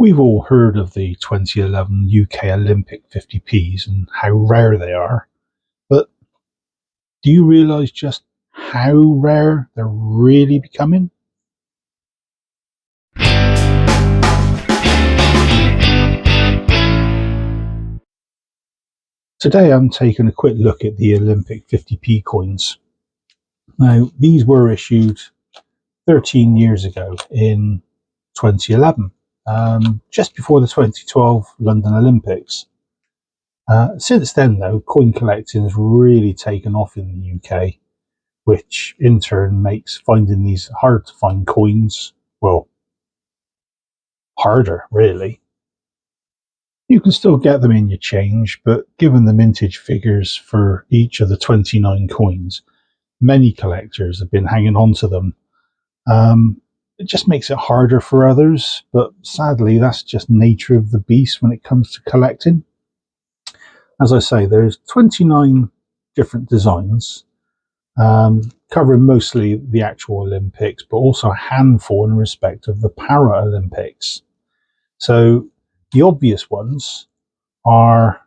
We've all heard of the 2011 UK Olympic 50p's and how rare they are, but do you realise just how rare they're really becoming? Today I'm taking a quick look at the Olympic 50p coins. Now, these were issued 13 years ago in 2011, just before the 2012 London Olympics. Since then, though, coin collecting has really taken off in the UK, which in turn makes finding these hard to find coins, well, harder, really. You can still get them in your change, but given the mintage figures for each of the 29 coins, many collectors have been hanging on to them. It just makes it harder for others, but sadly, that's just nature of the beast when it comes to collecting. As I say, there's 29 different designs, covering mostly the actual Olympics, but also a handful in respect of the Paralympics. So the obvious ones are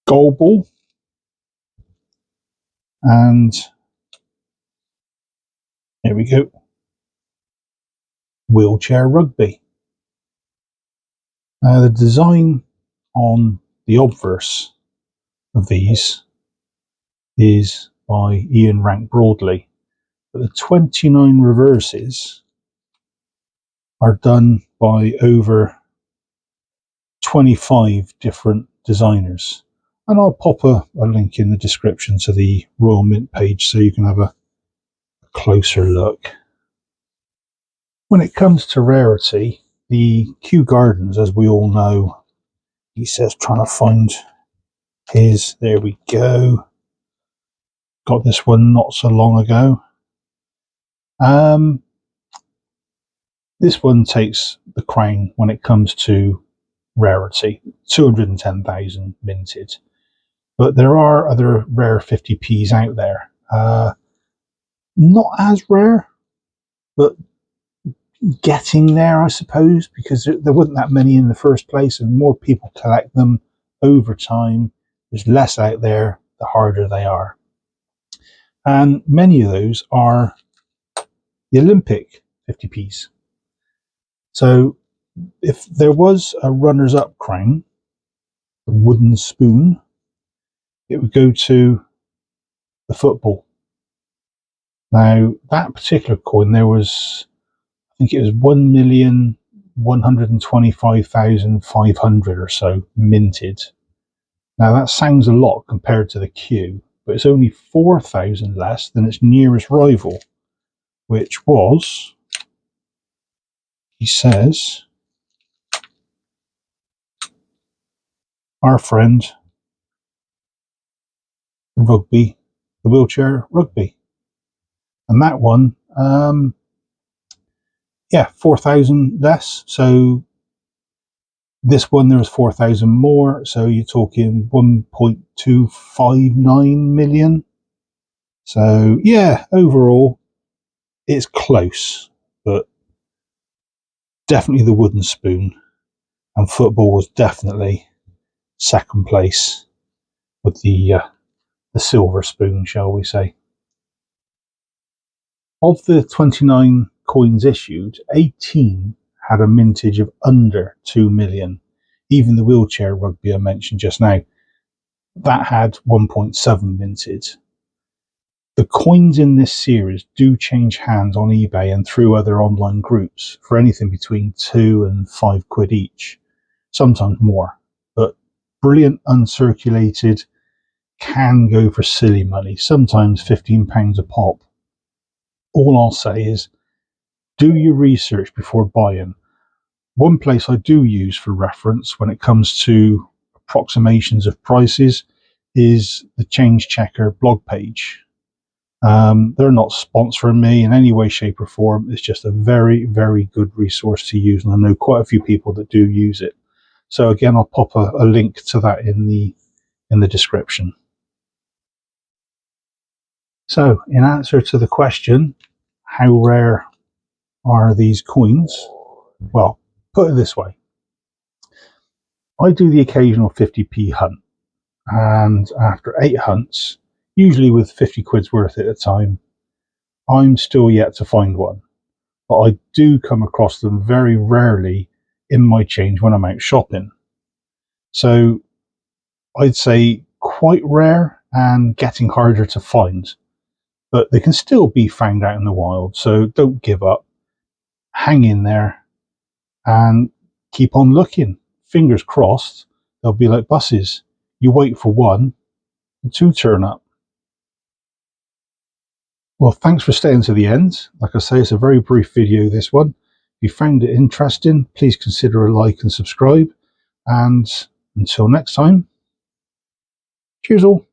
goalball and here we go, wheelchair rugby. Now the design on the obverse of these is by Ian Rank Broadley, but the 29 reverses are done by over 25 different designers. And I'll pop a link in the description to the Royal Mint page so you can have a closer look. When it comes to rarity, the Kew Gardens, as we all know, he says trying to find his, there we go. Got this one not so long ago. This one takes the crown when it comes to rarity, 210,000 minted. But there are other rare 50p's out there. Not as rare, but getting there, I suppose, because there wasn't that many in the first place, and more people collect them over time. There's less out there, the harder they are. And many of those are the Olympic 50p's. So if there was a runners-up crown, the wooden spoon, it would go to the football. Now, that particular coin, there was, I think it was 1,125,500 or so minted. Now, that sounds a lot compared to the Kew, but it's only 4,000 less than its nearest rival, which was, he says, our friend, the wheelchair rugby. And that one, 4,000 less. So this one, there was 4,000 more. So you're talking 1.259 million. So yeah, overall, it's close, but definitely the wooden spoon. And football was definitely second place with the silver spoon, shall we say. Of the 29 coins issued, 18 had a mintage of under 2 million. Even the wheelchair rugby I mentioned just now, that had 1.7 minted. The coins in this series do change hands on eBay and through other online groups for anything between £2 and £5 each, sometimes more. But brilliant uncirculated can go for silly money, sometimes £15 a pop. All I'll say is do your research before buying. One place I do use for reference when it comes to approximations of prices is the Change Checker blog page. They're not sponsoring me in any way, shape or form. It's just a very, very good resource to use, and I know quite a few people that do use it. So again, I'll pop a link to that in the description. So in answer to the question, how rare are these coins? Well, put it this way. I do the occasional 50p hunt, and after 8 hunts, usually with 50 quid's worth at a time, I'm still yet to find one. But I do come across them very rarely in my change when I'm out shopping. So I'd say quite rare and getting harder to find. But they can still be found out in the wild, so don't give up. Hang in there and keep on looking. Fingers crossed, they'll be like buses. You wait for one, and 2 turn up. Well, thanks for staying to the end. Like I say, it's a very brief video, this one. If you found it interesting, please consider a like and subscribe. And until next time, cheers all.